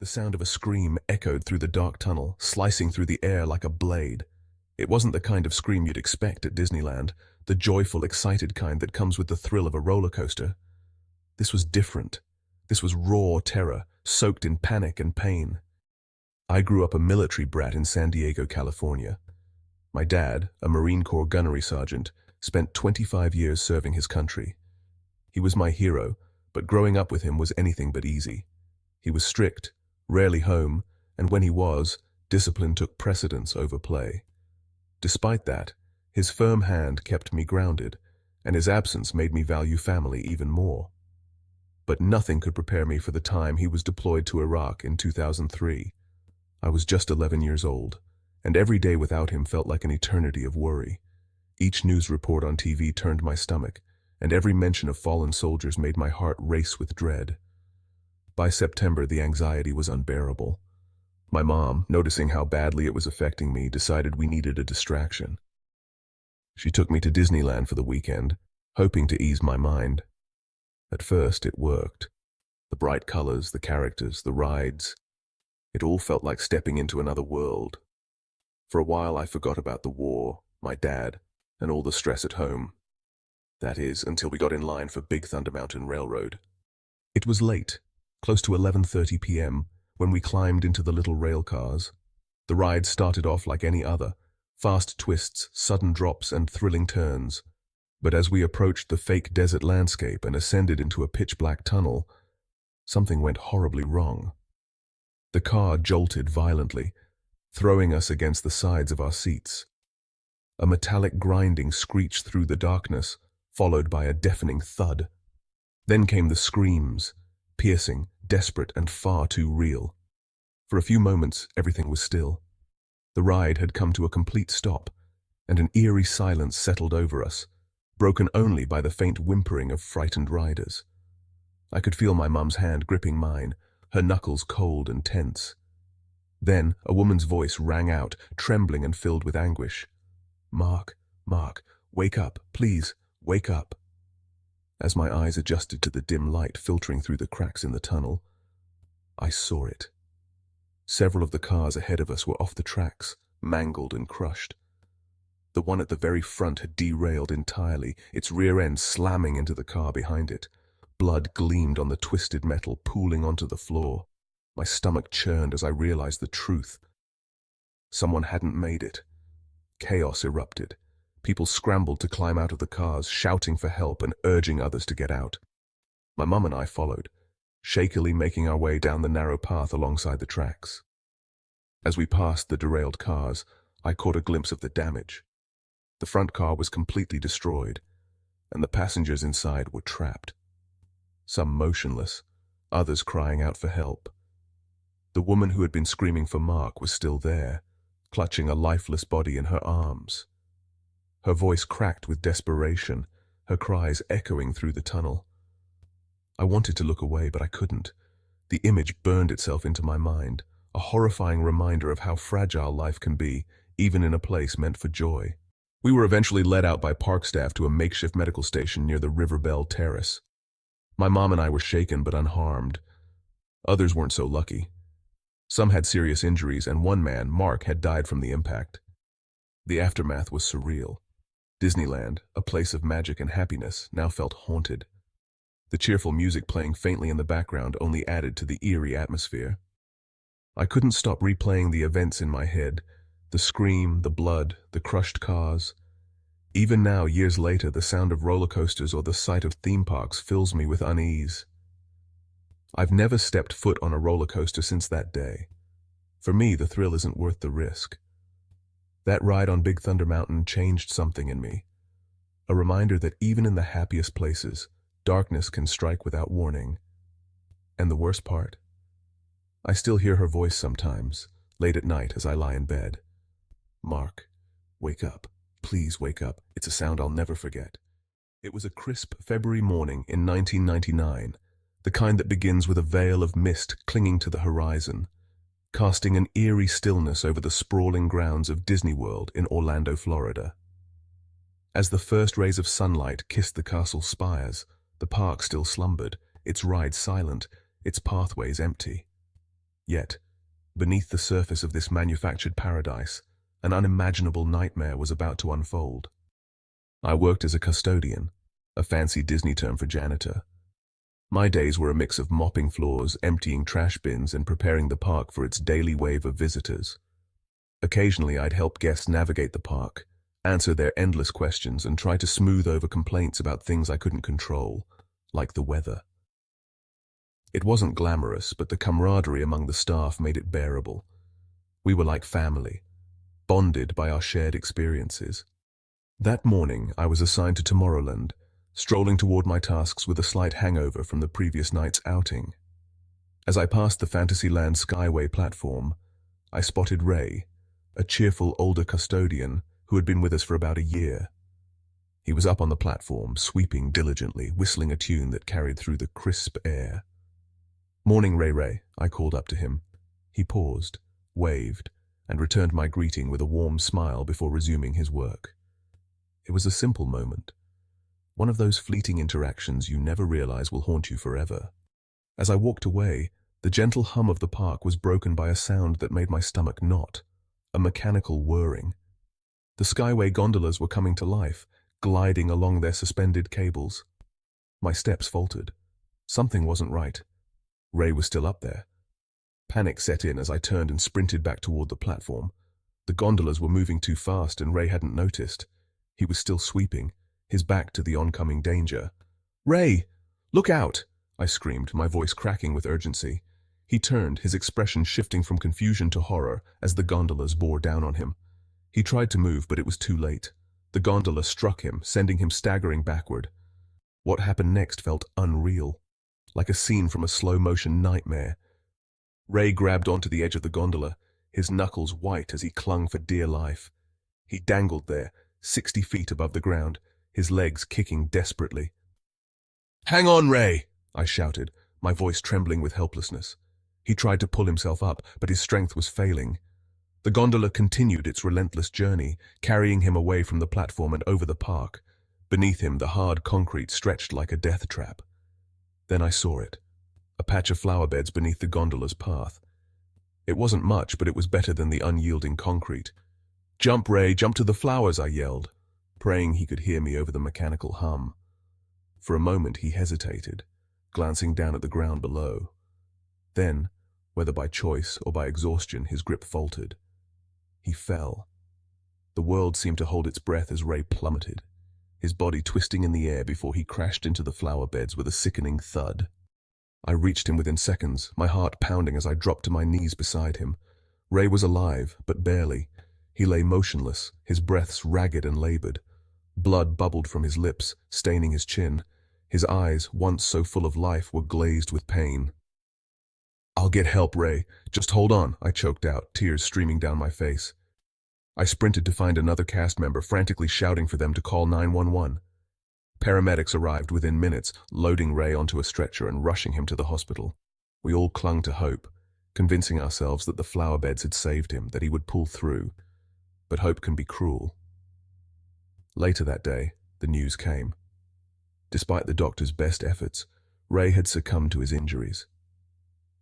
The sound of a scream echoed through the dark tunnel, slicing through the air like a blade. It wasn't the kind of scream you'd expect at Disneyland, the joyful, excited kind that comes with the thrill of a roller coaster. This was different. This was raw terror, soaked in panic and pain. I grew up a military brat in San Diego, California. My dad, a Marine Corps gunnery sergeant, spent 25 years serving his country. He was my hero, but growing up with him was anything but easy. He was strict, rarely home, and when he was, discipline took precedence over play. Despite that, his firm hand kept me grounded, and his absence made me value family even more. But nothing could prepare me for the time he was deployed to Iraq in 2003. I was just 11 years old, and every day without him felt like an eternity of worry. Each news report on TV turned my stomach, and every mention of fallen soldiers made my heart race with dread. By September, the anxiety was unbearable. My mom, noticing how badly it was affecting me, decided we needed a distraction. She took me to Disneyland for the weekend, hoping to ease my mind. At first, it worked. The bright colors, the characters, the rides. It all felt like stepping into another world. For a while, I forgot about the war, my dad, and all the stress at home. That is, until we got in line for Big Thunder Mountain Railroad. It was late, close to 11:30 p.m., when we climbed into the little rail cars. The ride started off like any other, fast twists, sudden drops, and thrilling turns. But as we approached the fake desert landscape and ascended into a pitch-black tunnel, something went horribly wrong. The car jolted violently, throwing us against the sides of our seats. A metallic grinding screeched through the darkness, followed by a deafening thud. Then came the screams, piercing, desperate, and far too real. For a few moments, everything was still. The ride had come to a complete stop, and an eerie silence settled over us, broken only by the faint whimpering of frightened riders. I could feel my mum's hand gripping mine, her knuckles cold and tense. Then a woman's voice rang out, trembling and filled with anguish. "Mark, Mark, wake up, please, wake up." As my eyes adjusted to the dim light filtering through the cracks in the tunnel, I saw it. Several of the cars ahead of us were off the tracks, mangled and crushed. The one at the very front had derailed entirely, its rear end slamming into the car behind it. Blood gleamed on the twisted metal, pooling onto the floor. My stomach churned as I realized the truth. Someone hadn't made it. Chaos erupted. People scrambled to climb out of the cars, shouting for help and urging others to get out. My mum and I followed, shakily making our way down the narrow path alongside the tracks. As we passed the derailed cars, I caught a glimpse of the damage. The front car was completely destroyed, and the passengers inside were trapped. Some motionless, others crying out for help. The woman who had been screaming for Mark was still there, clutching a lifeless body in her arms. Her voice cracked with desperation, her cries echoing through the tunnel. I wanted to look away, but I couldn't. The image burned itself into my mind, a horrifying reminder of how fragile life can be, even in a place meant for joy. We were eventually led out by park staff to a makeshift medical station near the River Bell Terrace. My mom and I were shaken but unharmed. Others weren't so lucky. Some had serious injuries, and one man, Mark, had died from the impact. The aftermath was surreal. Disneyland, a place of magic and happiness, now felt haunted. The cheerful music playing faintly in the background only added to the eerie atmosphere. I couldn't stop replaying the events in my head, the scream, the blood, the crushed cars. Even now, years later, the sound of roller coasters or the sight of theme parks fills me with unease. I've never stepped foot on a roller coaster since that day. For me, the thrill isn't worth the risk. That ride on Big Thunder Mountain changed something in me. A reminder that even in the happiest places, darkness can strike without warning. And the worst part? I still hear her voice sometimes, late at night as I lie in bed. "Mark, wake up. Please wake up. It's a sound I'll never forget." It was a crisp February morning in 1999, the kind that begins with a veil of mist clinging to the horizon, casting an eerie stillness over the sprawling grounds of Disney World in Orlando, Florida. As the first rays of sunlight kissed the castle spires, the park still slumbered, its rides silent, its pathways empty. Yet, beneath the surface of this manufactured paradise, an unimaginable nightmare was about to unfold. I worked as a custodian, a fancy Disney term for janitor. My days were a mix of mopping floors, emptying trash bins, and preparing the park for its daily wave of visitors. Occasionally, I'd help guests navigate the park, answer their endless questions, and try to smooth over complaints about things I couldn't control, like the weather. It wasn't glamorous, but the camaraderie among the staff made it bearable. We were like family, bonded by our shared experiences. That morning, I was assigned to Tomorrowland, strolling toward my tasks with a slight hangover from the previous night's outing. As I passed the Fantasyland Skyway platform, I spotted Ray, a cheerful older custodian who had been with us for about a year. He was up on the platform, sweeping diligently, whistling a tune that carried through the crisp air. "Morning, Ray," I called up to him. He paused, waved, and returned my greeting with a warm smile before resuming his work. It was a simple moment, one of those fleeting interactions you never realize will haunt you forever. As I walked away, the gentle hum of the park was broken by a sound that made my stomach knot, a mechanical whirring. The Skyway gondolas were coming to life, gliding along their suspended cables. My steps faltered. Something wasn't right. Ray was still up there. Panic set in as I turned and sprinted back toward the platform. The gondolas were moving too fast and Ray hadn't noticed. He was still sweeping, his back to the oncoming danger. "Ray, look out!" I screamed, my voice cracking with urgency. He turned, his expression shifting from confusion to horror as the gondolas bore down on him. He tried to move, but it was too late. The gondola struck him, sending him staggering backward. What happened next felt unreal, like a scene from a slow-motion nightmare. Ray grabbed onto the edge of the gondola, his knuckles white as he clung for dear life. He dangled there, 60 feet above the ground, his legs kicking desperately. "Hang on, Ray!" I shouted, my voice trembling with helplessness. He tried to pull himself up, but his strength was failing. The gondola continued its relentless journey, carrying him away from the platform and over the park. Beneath him, the hard concrete stretched like a death trap. Then I saw it, a patch of flower beds beneath the gondola's path. It wasn't much, but it was better than the unyielding concrete. "Jump, Ray, jump to the flowers," I yelled, praying he could hear me over the mechanical hum. For a moment he hesitated, glancing down at the ground below. Then, whether by choice or by exhaustion, his grip faltered. He fell. The world seemed to hold its breath as Ray plummeted, his body twisting in the air before he crashed into the flower beds with a sickening thud. I reached him within seconds, my heart pounding as I dropped to my knees beside him. Ray was alive, but barely. He lay motionless, his breaths ragged and labored. Blood bubbled from his lips, staining his chin. His eyes, once so full of life, were glazed with pain. "I'll get help, Ray. Just hold on," I choked out, tears streaming down my face. I sprinted to find another cast member, frantically shouting for them to call 911. Paramedics arrived within minutes, loading Ray onto a stretcher and rushing him to the hospital. We all clung to hope, convincing ourselves that the flower beds had saved him, that he would pull through. But hope can be cruel. Later that day, the news came. Despite the doctor's best efforts, Ray had succumbed to his injuries.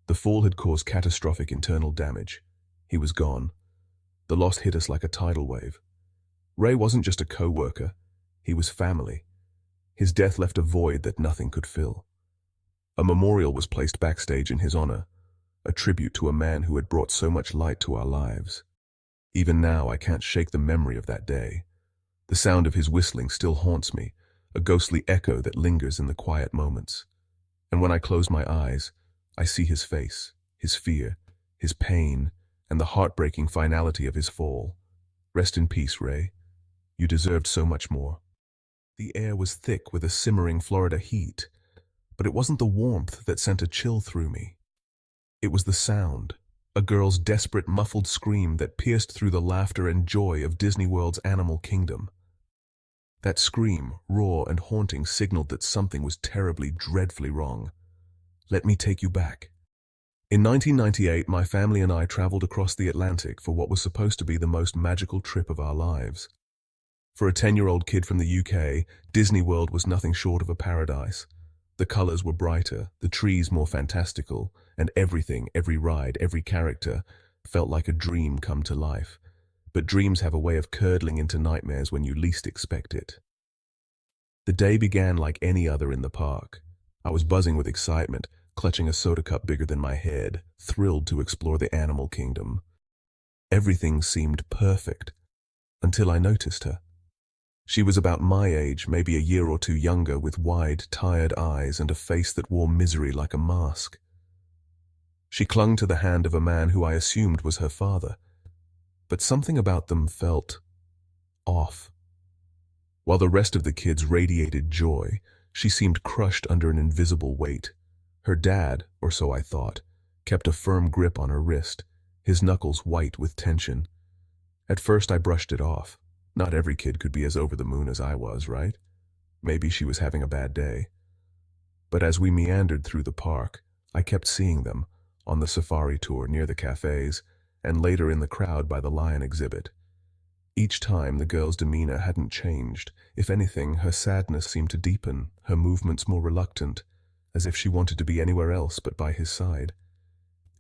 The fall had caused catastrophic internal damage. He was gone. The loss hit us like a tidal wave. Ray wasn't just a co-worker, he was family. His death left a void that nothing could fill. A memorial was placed backstage in his honor, a tribute to a man who had brought so much light to our lives. Even now, I can't shake the memory of that day. The sound of his whistling still haunts me, a ghostly echo that lingers in the quiet moments. And when I close my eyes, I see his face, his fear, his pain, and the heartbreaking finality of his fall. Rest in peace, Ray. You deserved so much more. The air was thick with a simmering Florida heat, but it wasn't the warmth that sent a chill through me. It was the sound, a girl's desperate, muffled scream that pierced through the laughter and joy of Disney World's animal kingdom. That scream, raw and haunting, signaled that something was terribly, dreadfully wrong. Let me take you back. In 1998, my family and I traveled across the Atlantic for what was supposed to be the most magical trip of our lives. For a 10-year-old kid from the UK, Disney World was nothing short of a paradise. The colors were brighter, the trees more fantastical, and everything, every ride, every character, felt like a dream come to life. But dreams have a way of curdling into nightmares when you least expect it. The day began like any other in the park. I was buzzing with excitement, clutching a soda cup bigger than my head, thrilled to explore the animal kingdom. Everything seemed perfect, until I noticed her. She was about my age, maybe a year or two younger, with wide, tired eyes and a face that wore misery like a mask. She clung to the hand of a man who I assumed was her father, but something about them felt off. While the rest of the kids radiated joy, she seemed crushed under an invisible weight. Her dad, or so I thought, kept a firm grip on her wrist, his knuckles white with tension. At first I brushed it off. Not every kid could be as over the moon as I was, right? Maybe she was having a bad day. But as we meandered through the park, I kept seeing them, on the safari tour near the cafes, and later in the crowd by the lion exhibit. Each time the girl's demeanor hadn't changed. If anything, her sadness seemed to deepen, her movements more reluctant, as if she wanted to be anywhere else but by his side.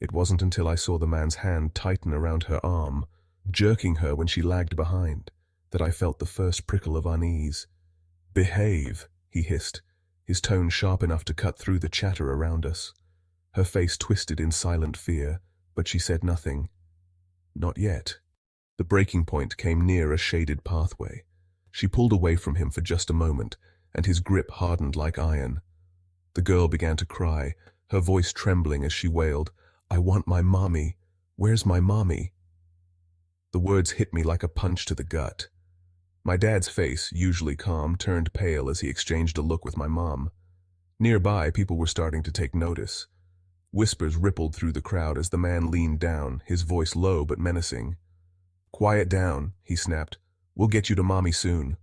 It wasn't until I saw the man's hand tighten around her arm, jerking her when she lagged behind, that I felt the first prickle of unease. "Behave," he hissed, his tone sharp enough to cut through the chatter around us. Her face twisted in silent fear, but she said nothing. Not yet. The breaking point came near a shaded pathway. She pulled away from him for just a moment, and his grip hardened like iron. The girl began to cry, her voice trembling as she wailed, "I want my mommy. Where's my mommy?" The words hit me like a punch to the gut. My dad's face, usually calm, turned pale as he exchanged a look with my mom. Nearby, people were starting to take notice. Whispers rippled through the crowd as the man leaned down, his voice low but menacing. "Quiet down," he snapped. "We'll get you to mommy soon."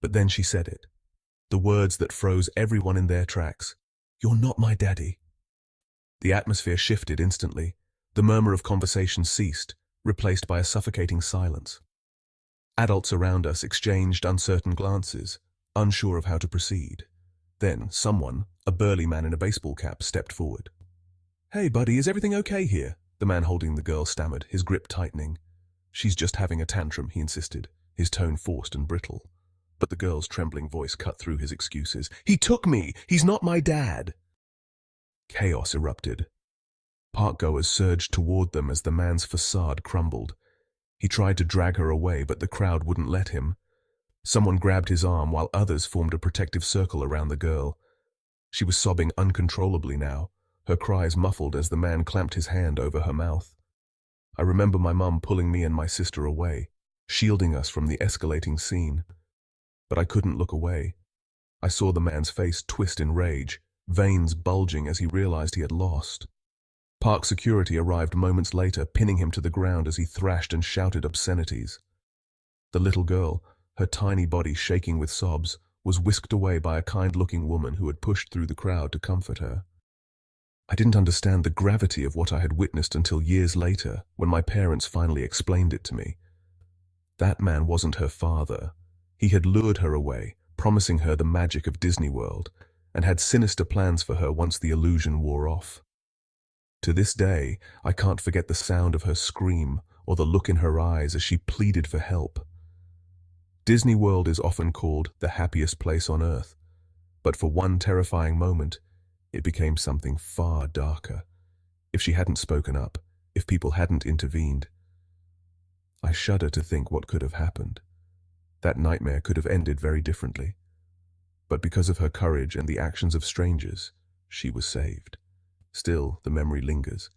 But then she said it. The words that froze everyone in their tracks. "You're not my daddy." The atmosphere shifted instantly. The murmur of conversation ceased, replaced by a suffocating silence. Adults around us exchanged uncertain glances, unsure of how to proceed. Then someone, a burly man in a baseball cap, stepped forward. "Hey, buddy, is everything okay here?" The man holding the girl stammered, his grip tightening. "She's just having a tantrum," he insisted, his tone forced and brittle. But the girl's trembling voice cut through his excuses. "He took me! He's not my dad!" Chaos erupted. Parkgoers surged toward them as the man's facade crumbled. He tried to drag her away, but the crowd wouldn't let him. Someone grabbed his arm while others formed a protective circle around the girl. She was sobbing uncontrollably now, her cries muffled as the man clamped his hand over her mouth. I remember my mum pulling me and my sister away, shielding us from the escalating scene. But I couldn't look away. I saw the man's face twist in rage, veins bulging as he realized he had lost. Park security arrived moments later, pinning him to the ground as he thrashed and shouted obscenities. The little girl, her tiny body shaking with sobs, was whisked away by a kind-looking woman who had pushed through the crowd to comfort her. I didn't understand the gravity of what I had witnessed until years later, when my parents finally explained it to me. That man wasn't her father. He had lured her away, promising her the magic of Disney World, and had sinister plans for her once the illusion wore off. To this day, I can't forget the sound of her scream or the look in her eyes as she pleaded for help. Disney World is often called the happiest place on earth, but for one terrifying moment, it became something far darker. If she hadn't spoken up, if people hadn't intervened, I shudder to think what could have happened. That nightmare could have ended very differently. But because of her courage and the actions of strangers, she was saved. Still, the memory lingers,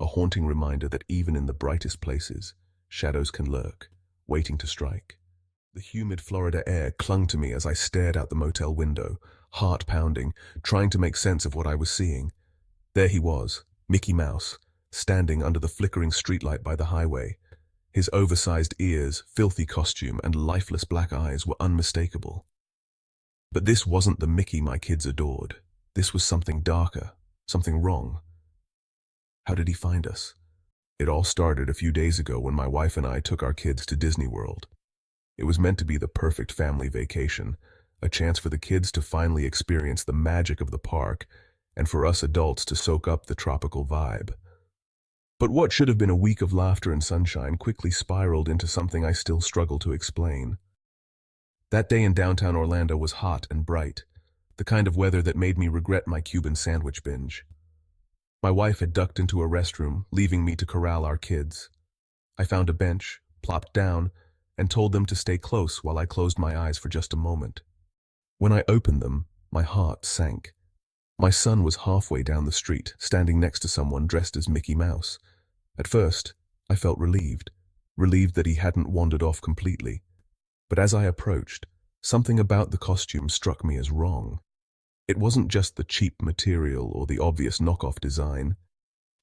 a haunting reminder that even in the brightest places, shadows can lurk, waiting to strike. The humid Florida air clung to me as I stared out the motel window, heart pounding, trying to make sense of what I was seeing. There he was, Mickey Mouse, standing under the flickering streetlight by the highway. His oversized ears, filthy costume, and lifeless black eyes were unmistakable. But this wasn't the Mickey my kids adored. This was something darker, something wrong. How did he find us? It all started a few days ago when my wife and I took our kids to Disney World. It was meant to be the perfect family vacation, a chance for the kids to finally experience the magic of the park and for us adults to soak up the tropical vibe. But what should have been a week of laughter and sunshine quickly spiraled into something I still struggle to explain. That day in downtown Orlando was hot and bright, the kind of weather that made me regret my Cuban sandwich binge. My wife had ducked into a restroom, leaving me to corral our kids. I found a bench, plopped down, and told them to stay close while I closed my eyes for just a moment. When I opened them, my heart sank. My son was halfway down the street, standing next to someone dressed as Mickey Mouse. At first, I felt relieved that he hadn't wandered off completely. But as I approached, something about the costume struck me as wrong. It wasn't just the cheap material or the obvious knockoff design.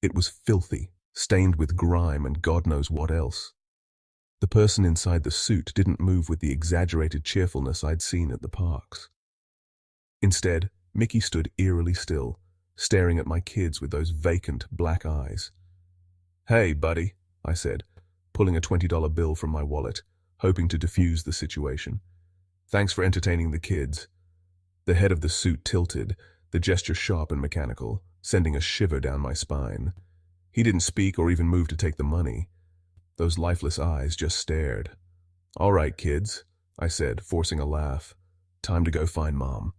It was filthy, stained with grime and God knows what else. The person inside the suit didn't move with the exaggerated cheerfulness I'd seen at the parks. Instead, Mickey stood eerily still, staring at my kids with those vacant black eyes. "Hey, buddy," I said, pulling a $20 bill from my wallet, hoping to defuse the situation. "Thanks for entertaining the kids." The head of the suit tilted, the gesture sharp and mechanical, sending a shiver down my spine. He didn't speak or even move to take the money. Those lifeless eyes just stared. "All right, kids," I said, forcing a laugh. "Time to go find Mom."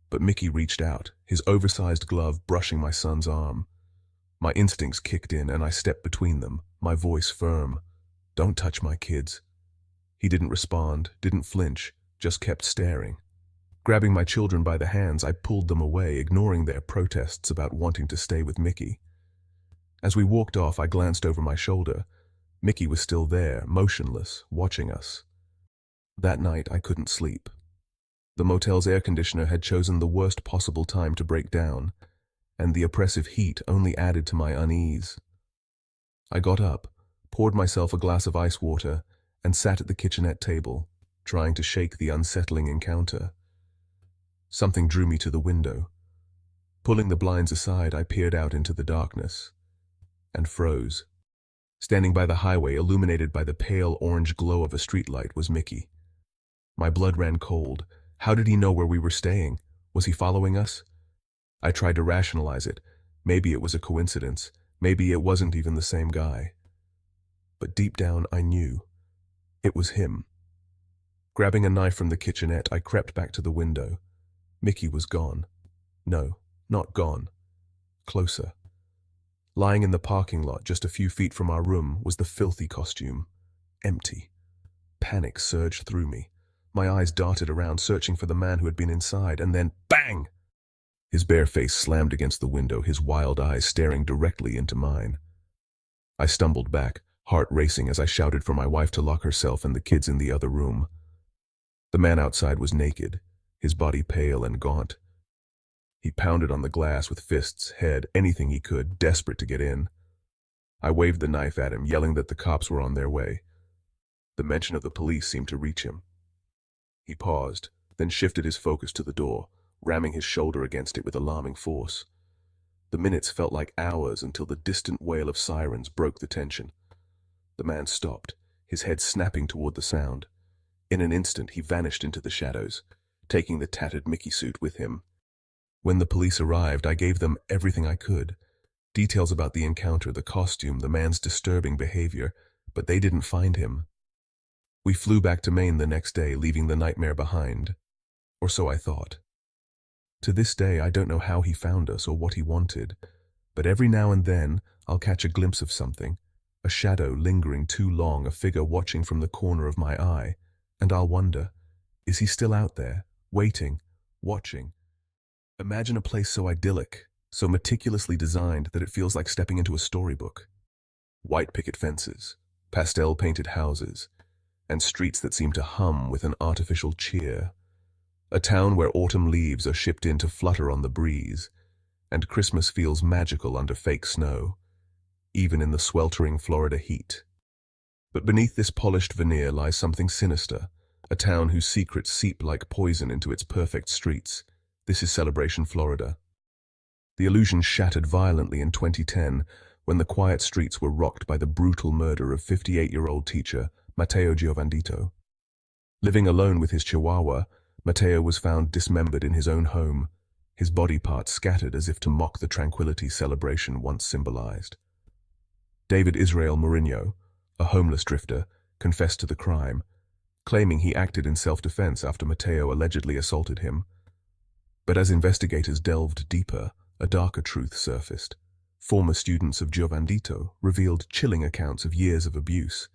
But Mickey reached out, his oversized glove brushing my son's arm. My instincts kicked in and I stepped between them, my voice firm. "Don't touch my kids." He didn't respond, didn't flinch, just kept staring. Grabbing my children by the hands, I pulled them away, ignoring their protests about wanting to stay with Mickey. As we walked off, I glanced over my shoulder. Mickey was still there, motionless, watching us. That night, I couldn't sleep. The motel's air conditioner had chosen the worst possible time to break down, and the oppressive heat only added to my unease. I got up, poured myself a glass of ice water, and sat at the kitchenette table, trying to shake the unsettling encounter. Something drew me to the window. Pulling the blinds aside, I peered out into the darkness and froze. Standing by the highway, illuminated by the pale orange glow of a streetlight, was Mickey. My blood ran cold. How did he know where we were staying? Was he following us? I tried to rationalize it. Maybe it was a coincidence. Maybe it wasn't even the same guy. But deep down, I knew. It was him. Grabbing a knife from the kitchenette, I crept back to the window. Mickey was gone. No, not gone. Closer. Lying in the parking lot just a few feet from our room was the filthy costume. Empty. Panic surged through me. My eyes darted around, searching for the man who had been inside, and then bang! His bare face slammed against the window, his wild eyes staring directly into mine. I stumbled back, heart racing as I shouted for my wife to lock herself and the kids in the other room. The man outside was naked, his body pale and gaunt. He pounded on the glass with fists, head, anything he could, desperate to get in. I waved the knife at him, yelling that the cops were on their way. The mention of the police seemed to reach him. He paused, then shifted his focus to the door, ramming his shoulder against it with alarming force. The minutes felt like hours until the distant wail of sirens broke the tension. The man stopped, his head snapping toward the sound. In an instant, he vanished into the shadows, taking the tattered Mickey suit with him. When the police arrived, I gave them everything I could. Details about the encounter, the costume, the man's disturbing behavior, but they didn't find him. We flew back to Maine the next day, leaving the nightmare behind. Or so I thought. To this day, I don't know how he found us or what he wanted, but every now and then, I'll catch a glimpse of something, a shadow lingering too long, a figure watching from the corner of my eye, and I'll wonder, is he still out there, waiting, watching? Imagine a place so idyllic, so meticulously designed that it feels like stepping into a storybook. White picket fences, pastel-painted houses, and streets that seem to hum with an artificial cheer. A town where autumn leaves are shipped in to flutter on the breeze, and Christmas feels magical under fake snow, even in the sweltering Florida heat. But beneath this polished veneer lies something sinister, a town whose secrets seep like poison into its perfect streets. This is Celebration, Florida. The illusion shattered violently in 2010 when the quiet streets were rocked by the brutal murder of 58-year-old teacher Matteo Giovandito. Living alone with his chihuahua, Matteo was found dismembered in his own home, his body parts scattered as if to mock the tranquility celebration once symbolized. David Israel Mourinho, a homeless drifter, confessed to the crime, claiming he acted in self-defense after Matteo allegedly assaulted him. But as investigators delved deeper, a darker truth surfaced. Former students of Giovandito revealed chilling accounts of years of abuse,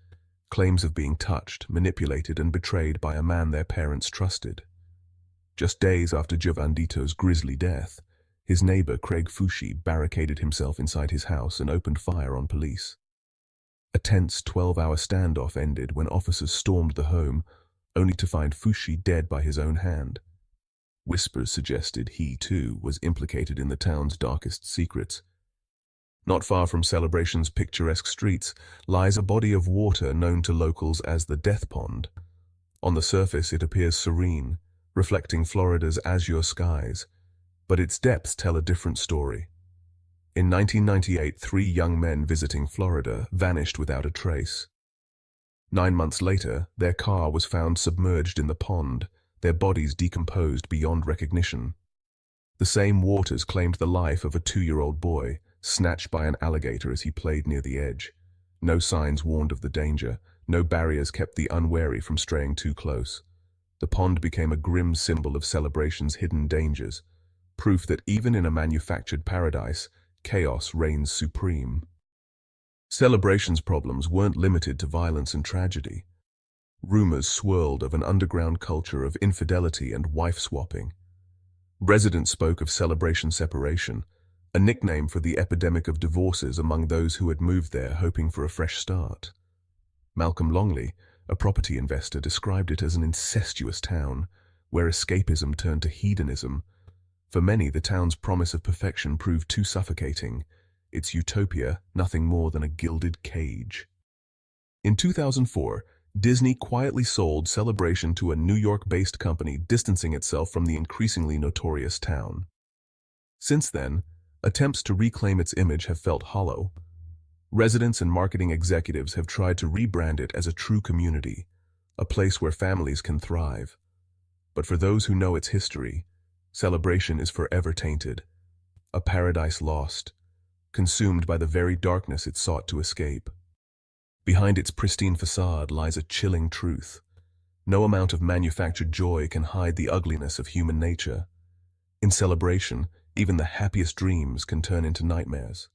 claims of being touched, manipulated, and betrayed by a man their parents trusted. Just days after Giovandito's grisly death, his neighbor Craig Fushi barricaded himself inside his house and opened fire on police. A tense 12-hour standoff ended when officers stormed the home, only to find Fushi dead by his own hand. Whispers suggested he, too, was implicated in the town's darkest secrets. Not far from Celebration's picturesque streets lies a body of water known to locals as the Death Pond. On the surface it appears serene, reflecting Florida's azure skies, but its depths tell a different story. In 1998, 3 young men visiting Florida vanished without a trace. 9 months later, their car was found submerged in the pond, their bodies decomposed beyond recognition. The same waters claimed the life of a 2-year-old boy, snatched by an alligator as he played near the edge. No signs warned of the danger, no barriers kept the unwary from straying too close. The pond became a grim symbol of Celebration's hidden dangers, proof that even in a manufactured paradise, chaos reigns supreme. Celebration's problems weren't limited to violence and tragedy. Rumors swirled of an underground culture of infidelity and wife-swapping. Residents spoke of Celebration separation, a nickname for the epidemic of divorces among those who had moved there hoping for a fresh start. Malcolm Longley, a property investor, described it as an incestuous town, where escapism turned to hedonism. For many, the town's promise of perfection proved too suffocating, its utopia nothing more than a gilded cage. In 2004, Disney quietly sold Celebration to a New York-based company, distancing itself from the increasingly notorious town. Since then, attempts to reclaim its image have felt hollow. Residents and marketing executives have tried to rebrand it as a true community, a place where families can thrive. But for those who know its history, Celebration is forever tainted, a paradise lost, consumed by the very darkness it sought to escape. Behind its pristine facade lies a chilling truth. No amount of manufactured joy can hide the ugliness of human nature. In Celebration, even the happiest dreams can turn into nightmares.